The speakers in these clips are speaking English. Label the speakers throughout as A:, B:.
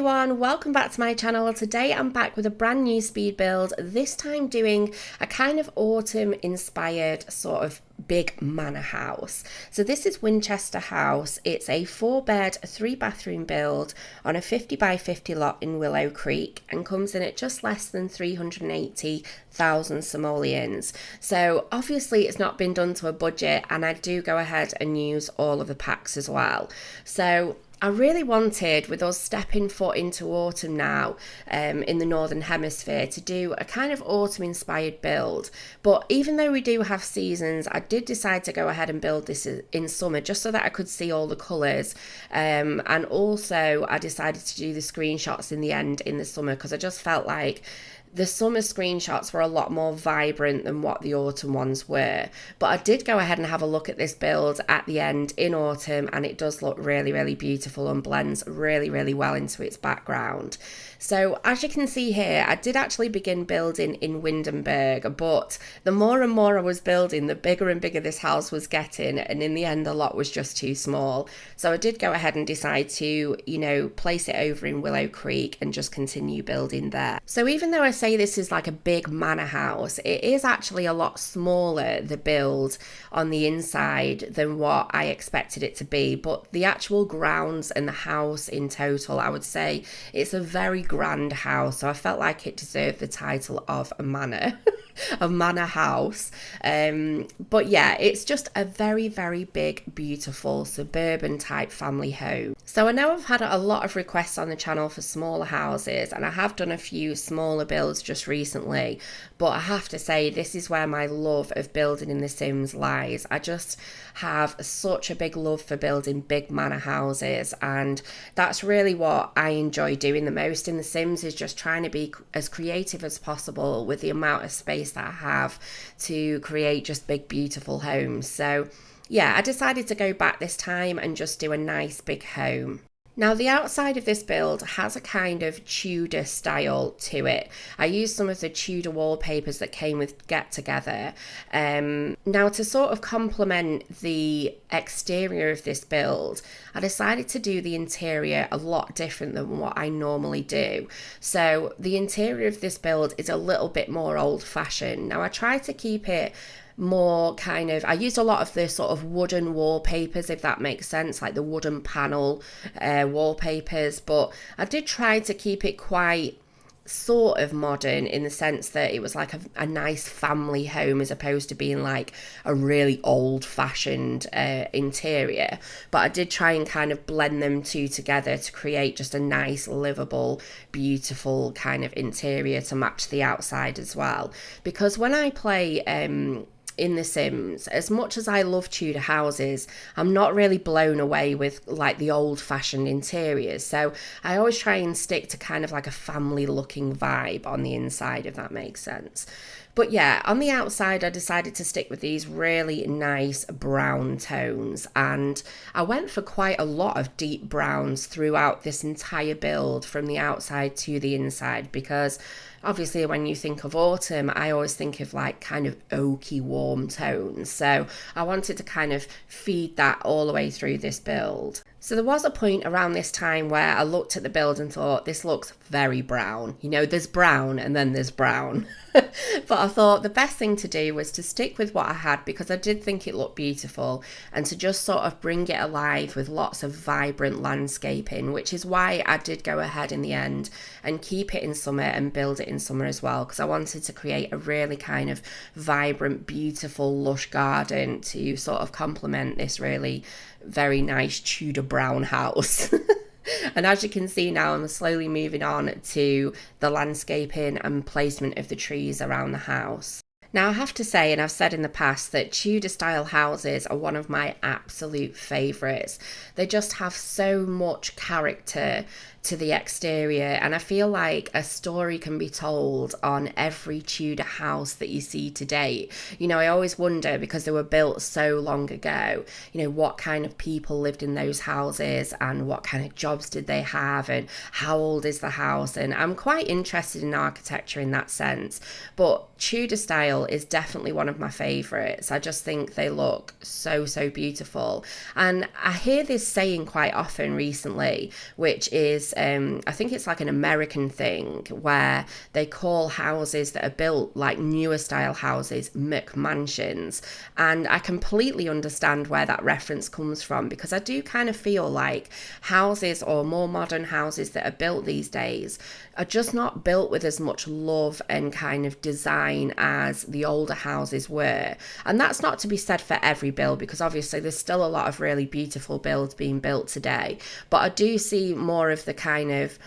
A: everyone, welcome back to my channel. Today I'm back with a brand new speed build, this time doing a kind of autumn inspired sort of big manor house. So this is Winchester House. It's a 4-bed, 3-bathroom build on a 50 by 50 lot in Willow Creek and comes in at just less than 380,000 simoleons. So obviously it's not been done to a budget, and I do go ahead and use all of the packs as well. So I really wanted, with us stepping foot into autumn now in the Northern Hemisphere, to do a kind of autumn inspired build. But even though we do have seasons, I did decide to go ahead and build this in summer just so that I could see all the colours. And also I decided to do the screenshots in the end in the summer because I just felt like the summer screenshots were a lot more vibrant than what the autumn ones were. But I did go ahead and have a look at this build at the end in autumn, and it does look really, really beautiful and blends really, really well into its background. So as you can see here, I did actually begin building in Windenburg, but the more and more I was building, the bigger and bigger this house was getting, and in the end the lot was just too small. So I did go ahead and decide to, place it over in Willow Creek and just continue building there. So even though I say this is like a big manor house, it is actually a lot smaller, the build on the inside, than what I expected it to be. But the actual grounds and the house in total, I would say it's a very grand house, so I felt like it deserved the title of a manor a manor house. But yeah, it's just a very, very big, beautiful suburban type family home. So I know I've had a lot of requests on the channel for smaller houses, and I have done a few smaller builds just recently, but I have to say this is where my love of building in The Sims lies. I just have such a big love for building big manor houses, and that's really what I enjoy doing the most in The Sims, is just trying to be as creative as possible with the amount of space that I have to create just big, beautiful homes. So yeah, I decided to go back this time and just do a nice big home. Now the outside of this build has a kind of Tudor style to it. I used some of the Tudor wallpapers that came with Get Together. Now to sort of complement the exterior of this build, I decided to do the interior a lot different than what I normally do. So the interior of this build is a little bit more old-fashioned. Now I try to keep it more kind of, I used a lot of the sort of wooden wallpapers, if that makes sense, like the wooden panel wallpapers, but I did try to keep it quite sort of modern in the sense that it was like a nice family home as opposed to being like a really old-fashioned interior. But I did try and kind of blend them two together to create just a nice, livable, beautiful kind of interior to match the outside as well. Because when I play in The Sims, as much as I love Tudor houses, I'm not really blown away with like the old-fashioned interiors, so I always try and stick to kind of like a family looking vibe on the inside, if that makes sense. But yeah, on the outside I decided to stick with these really nice brown tones, and I went for quite a lot of deep browns throughout this entire build from the outside to the inside, because obviously when you think of autumn, I always think of like kind of oaky warm tones, so I wanted to kind of feed that all the way through this build. So there was a point around this time where I looked at the build and thought, this looks very brown. There's brown and then there's brown. But I thought the best thing to do was to stick with what I had, because I did think it looked beautiful, and to just sort of bring it alive with lots of vibrant landscaping, which is why I did go ahead in the end and keep it in summer and build it in summer as well, because I wanted to create a really kind of vibrant, beautiful, lush garden to sort of complement this really very nice Tudor brown house. And as you can see now, I'm slowly moving on to the landscaping and placement of the trees around the house. Now I have to say, and I've said in the past, that Tudor style houses are one of my absolute favourites. They just have so much character to the exterior, and I feel like a story can be told on every Tudor house that you see today. I always wonder, because they were built so long ago, what kind of people lived in those houses and what kind of jobs did they have and how old is the house, and I'm quite interested in architecture in that sense. But Tudor style is definitely one of my favourites. I just think they look so, so beautiful. And I hear this saying quite often recently, which is this, I think it's like an American thing where they call houses that are built like newer style houses McMansions. And I completely understand where that reference comes from, because I do kind of feel like houses, or more modern houses that are built these days, are just not built with as much love and kind of design as the older houses were. And that's not to be said for every build, because obviously there's still a lot of really beautiful builds being built today. But I do see more of the kind of,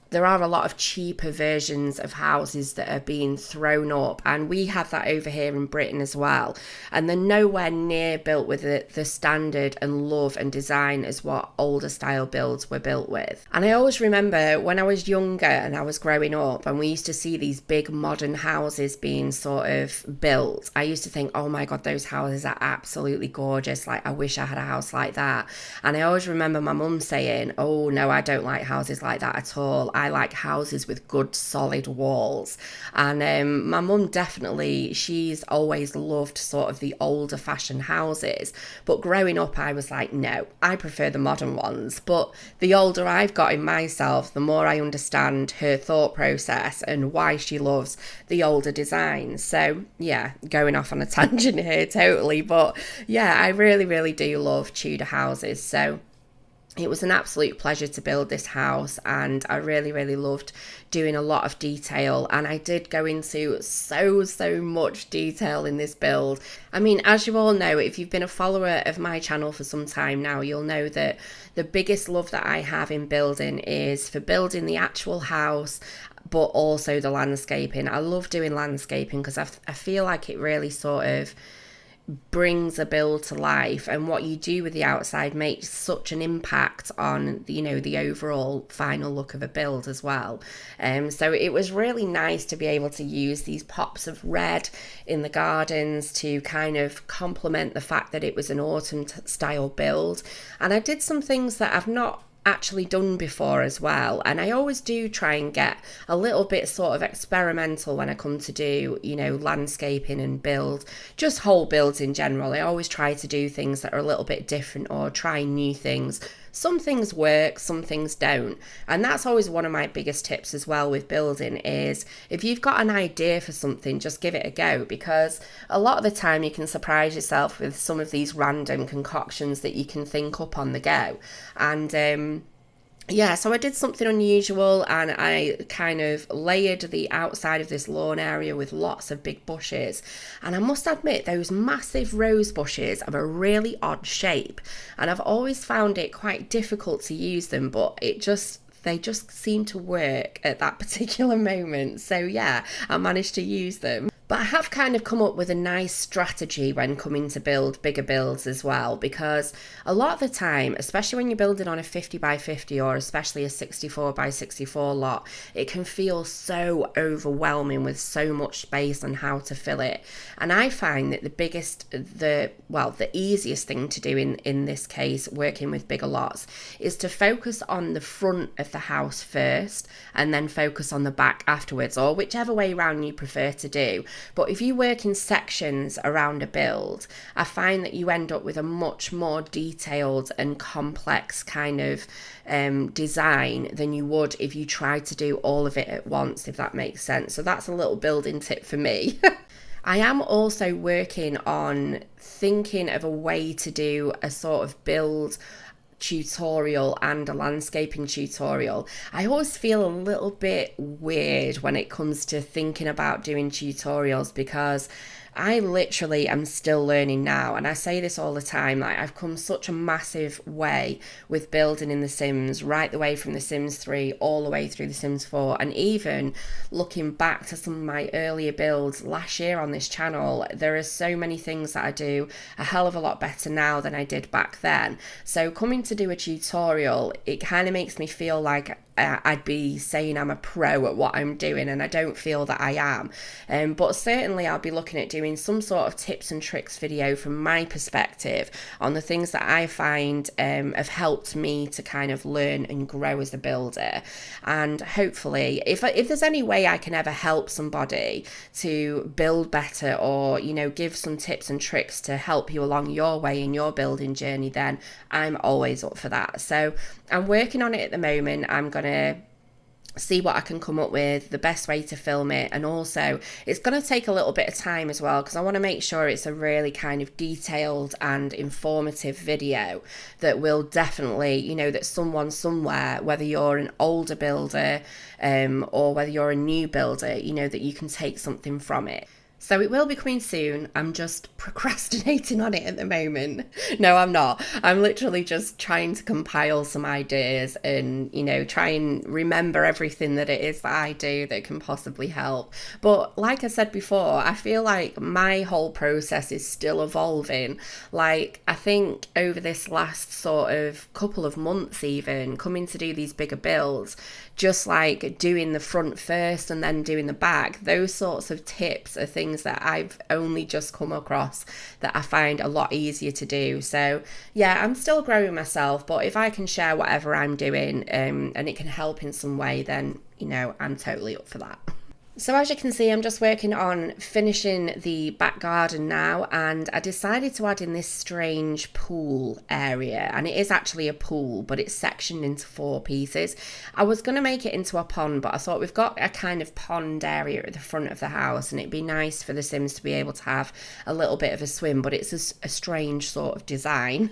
A: there are a lot of cheaper versions of houses that are being thrown up, and we have that over here in Britain as well, and they're nowhere near built with the standard and love and design as what older style builds were built with. And I always remember when I was younger and I was growing up and we used to see these big modern houses being sort of built, I used to think, oh my god, those houses are absolutely gorgeous, like I wish I had a house like that. And I always remember my mum saying, oh no, I don't like houses like that at all. I like houses with good solid walls. And my mum definitely, she's always loved sort of the older fashioned houses, but growing up I was like, no, I prefer the modern ones. But the older I've got in myself, the more I understand her thought process and why she loves the older designs. So yeah, going off on a tangent here totally, but yeah, I really do love Tudor houses. So it was an absolute pleasure to build this house, and I really loved doing a lot of detail, and I did go into so much detail in this build. I mean, as you all know, if you've been a follower of my channel for some time now, you'll know that the biggest love that I have in building is for building the actual house, but also the landscaping. I love doing landscaping because I feel like it really sort of brings a build to life, and what you do with the outside makes such an impact on, you know, the overall final look of a build as well. So it was really nice to be able to use these pops of red in the gardens to kind of complement the fact that it was an autumn style build. And I did some things that I've not actually done before as well, and I always do try and get a little bit sort of experimental when I come to do, you know, landscaping and build, just whole builds in general. I always try to do things that are a little bit different or try new things. Some things work, some things don't, and that's always one of my biggest tips as well with building, is if you've got an idea for something, just give it a go, because a lot of the time you can surprise yourself with some of these random concoctions that you can think up on the go. And yeah, so I did something unusual, and I kind of layered the outside of this lawn area with lots of big bushes. And I must admit, those massive rose bushes have a really odd shape, and I've always found it quite difficult to use them, but they just seem to work at that particular moment. So yeah, I managed to use them. But I have kind of come up with a nice strategy when coming to build bigger builds as well, because a lot of the time, especially when you're building on a 50 by 50 or especially a 64 by 64 lot, it can feel so overwhelming with so much space and how to fill it. And I find that the easiest thing to do in this case, working with bigger lots, is to focus on the front of the house first and then focus on the back afterwards, or whichever way around you prefer to do. But if you work in sections around a build, I find that you end up with a much more detailed and complex kind of design than you would if you tried to do all of it at once, if that makes sense. So that's a little building tip for me. I am also working on thinking of a way to do a sort of build tutorial and a landscaping tutorial. I always feel a little bit weird when it comes to thinking about doing tutorials, because I literally am still learning now, and I say this all the time, like I've come such a massive way with building in The Sims, right the way from The Sims 3 all the way through The Sims 4, and even looking back to some of my earlier builds last year on this channel, there are so many things that I do a hell of a lot better now than I did back then. So coming to do a tutorial, it kind of makes me feel like I'd be saying I'm a pro at what I'm doing, and I don't feel that I am. But certainly I'll be looking at doing some sort of tips and tricks video from my perspective on the things that I find have helped me to kind of learn and grow as a builder. And hopefully, if there's any way I can ever help somebody to build better, or, you know, give some tips and tricks to help you along your way in your building journey, then I'm always up for that. So I'm working on it at the moment. I'm going to see what I can come up with, the best way to film it, and also it's going to take a little bit of time as well, because I want to make sure it's a really kind of detailed and informative video that will definitely, you know, that someone somewhere, whether you're an older builder or whether you're a new builder, you know, that you can take something from it. So it will be coming soon. I'm just procrastinating on it at the moment. No, I'm not. I'm literally just trying to compile some ideas and, you know, try and remember everything that it is that I do that can possibly help. But like I said before, I feel like my whole process is still evolving. Like, I think over this last sort of couple of months even, coming to do these bigger builds, just like doing the front first and then doing the back, those sorts of tips are things that I've only just come across that I find a lot easier to do. So yeah, I'm still growing myself, but if I can share whatever I'm doing and it can help in some way, then, you know, I'm totally up for that. So as you can see, I'm just working on finishing the back garden now, and I decided to add in this strange pool area, and it is actually a pool, but it's sectioned into 4 pieces. I was going to make it into a pond, but I thought we've got a kind of pond area at the front of the house, and it'd be nice for the Sims to be able to have a little bit of a swim, but it's a strange sort of design.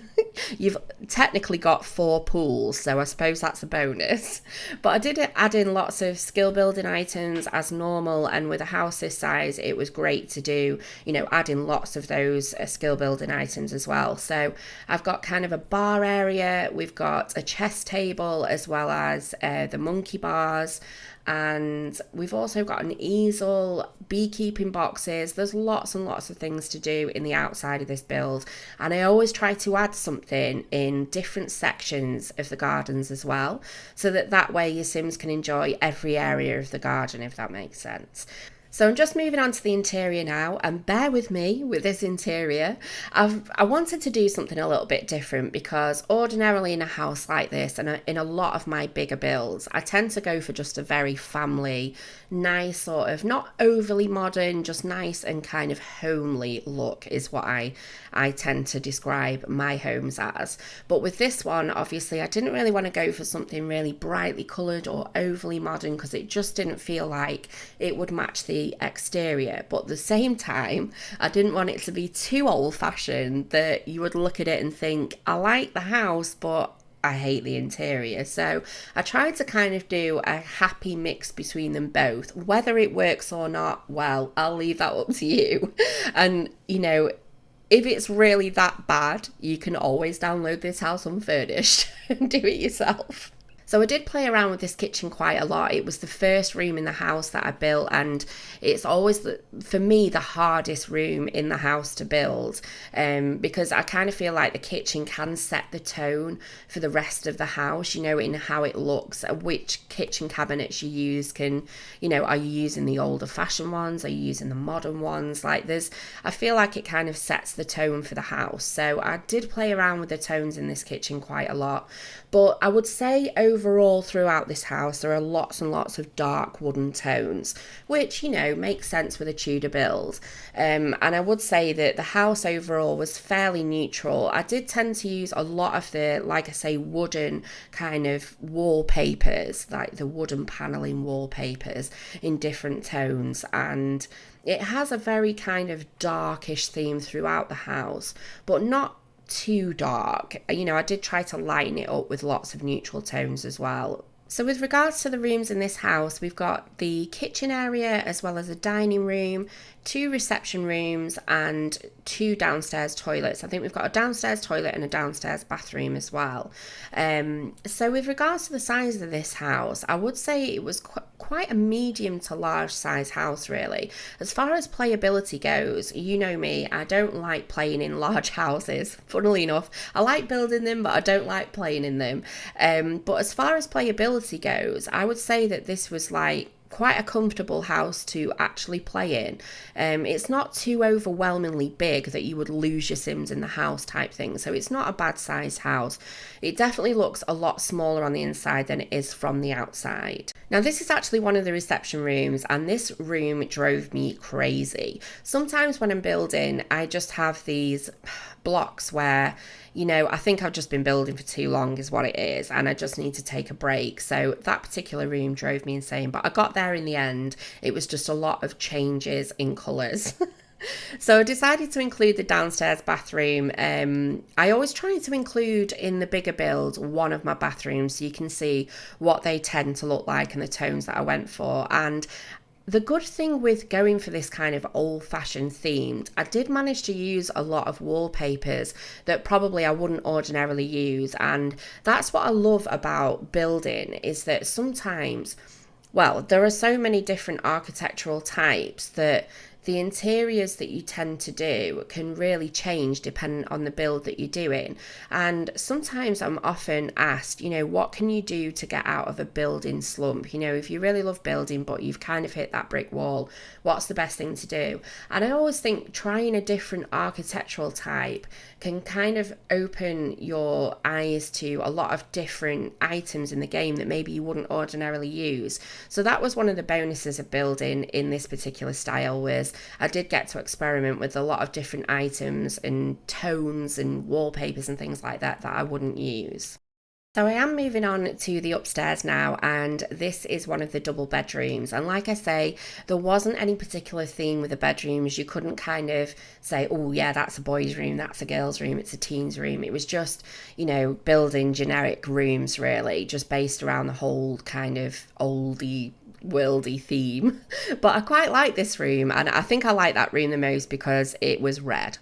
A: You've technically got 4 pools, so I suppose that's a bonus. But I did add in lots of skill building items as normal, and with a house this size it was great to do, you know, add in lots of those skill building items as well. So I've got kind of a bar area, we've got a chess table as well as the monkey bars, and we've also got an easel, beekeeping boxes. There's lots and lots of things to do in the outside of this build, and I always try to add something in different sections of the gardens as well, so that way your Sims can enjoy every area of the garden, if that makes sense. So I'm just moving on to the interior now, and bear with me with this interior. I wanted to do something a little bit different, because ordinarily in a house like this and in a lot of my bigger builds, I tend to go for just a very family, nice sort of, not overly modern, just nice and kind of homely look is what I tend to describe my homes as. But with this one, obviously I didn't really want to go for something really brightly coloured or overly modern, because it just didn't feel like it would match the exterior. But at the same time, I didn't want it to be too old-fashioned that you would look at it and think, I like the house, but I hate the interior. So I tried to kind of do a happy mix between them both. Whether it works or not, well, I'll leave that up to you. And, you know, if it's really that bad, you can always download this house unfurnished and do it yourself. So I did play around with this kitchen quite a lot. It was the first room in the house that I built, and it's always, for me, the hardest room in the house to build, because I kind of feel like the kitchen can set the tone for the rest of the house, you know, in how it looks, which kitchen cabinets you use can, you know, are you using the older fashioned ones? Are you using the modern ones? Like I feel like it kind of sets the tone for the house. So I did play around with the tones in this kitchen quite a lot. But I would say overall throughout this house there are lots and lots of dark wooden tones, which, you know, makes sense with a Tudor build. And I would say that the house overall was fairly neutral. I did tend to use a lot of the, like I say, wooden kind of wallpapers, like the wooden paneling wallpapers in different tones, and it has a very kind of darkish theme throughout the house, but not too dark. You know, I did try to lighten it up with lots of neutral tones as well. So with regards to the rooms in this house, we've got the kitchen area as well as a dining room, 2 reception rooms and 2 downstairs toilets. I think we've got a downstairs toilet and a downstairs bathroom as well. So with regards to the size of this house, I would say it was quite a medium to large size house really. As far as playability goes, you know me, I don't like playing in large houses. Funnily enough, I like building them, but I don't like playing in them. But as far as playability goes, I would say that this was like quite a comfortable house to actually play in. It's not too overwhelmingly big that you would lose your Sims in the house type thing, so it's not a bad sized house. It definitely looks a lot smaller on the inside than it is from the outside. Now this is actually one of the reception rooms, and this room drove me crazy. Sometimes when I'm building, I just have these blocks where, you know, I think I've just been building for too long is what it is, and I just need to take a break. So that particular room drove me insane, but I got there in the end. It was just a lot of changes in colours. So I decided to include the downstairs bathroom. I always try to include in the bigger build one of my bathrooms so you can see what they tend to look like and the tones that I went for. And the good thing with going for this kind of old-fashioned themed, I did manage to use a lot of wallpapers that probably I wouldn't ordinarily use, and that's what I love about building, is that sometimes, well, there are so many different architectural types that the interiors that you tend to do can really change depending on the build that you're doing. And sometimes I'm often asked, you know, what can you do to get out of a building slump? You know, if you really love building but you've kind of hit that brick wall, what's the best thing to do? And I always think trying a different architectural type can kind of open your eyes to a lot of different items in the game that maybe you wouldn't ordinarily use. So that was one of the bonuses of building in this particular style, was I did get to experiment with a lot of different items and tones and wallpapers and things like that that I wouldn't use. So I am moving on to the upstairs now, and this is one of the double bedrooms. And like I say, there wasn't any particular theme with the bedrooms. You couldn't kind of say, oh yeah, that's a boy's room, that's a girl's room, it's a teen's room. It was just, you know, building generic rooms really, just based around the whole kind of oldie worldy theme. But I quite like this room, and I think I like that room the most because it was red.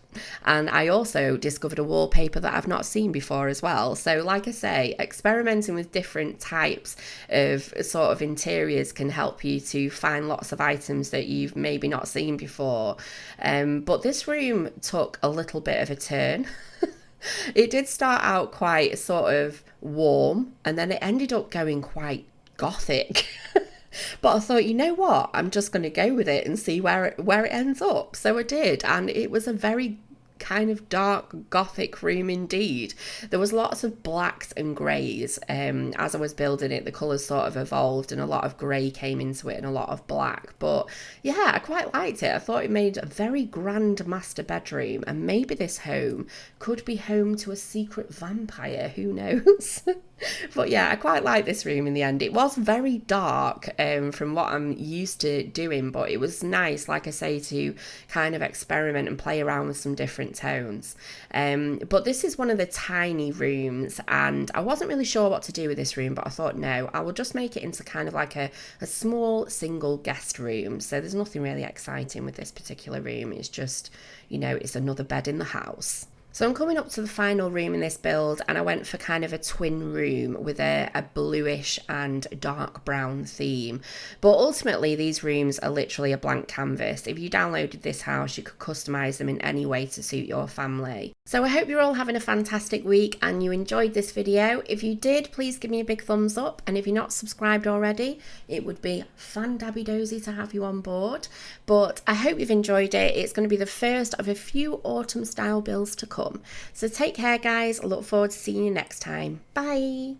A: And I also discovered a wallpaper that I've not seen before as well. So like I say, experimenting with different types of sort of interiors can help you to find lots of items that you've maybe not seen before. But this room took a little bit of a turn. It did start out quite sort of warm, and then it ended up going quite gothic. But I thought, you know what, I'm just going to go with it and see where it ends up. So I did, and it was a very kind of dark gothic room indeed. There was lots of blacks and greys. As I was building it, the colours sort of evolved and a lot of grey came into it and a lot of black. But yeah, I quite liked it. I thought it made a very grand master bedroom, and maybe this home could be home to a secret vampire, who knows. But yeah, I quite like this room in the end. It was very dark from what I'm used to doing, but it was nice, like I say, to kind of experiment and play around with some different tones. But this is one of the tiny rooms, and I wasn't really sure what to do with this room, but I thought, no, I will just make it into kind of like a small single guest room. So there's nothing really exciting with this particular room. It's just, you know, it's another bed in the house. So I'm coming up to the final room in this build, and I went for kind of a twin room with a bluish and dark brown theme. But ultimately these rooms are literally a blank canvas. If you downloaded this house, you could customise them in any way to suit your family. So I hope you're all having a fantastic week and you enjoyed this video. If you did, please give me a big thumbs up, and if you're not subscribed already, it would be fan-dabby-dozy to have you on board. But I hope you've enjoyed it. It's going to be the first of a few autumn style builds to come. So take care guys, I look forward to seeing you next time. Bye!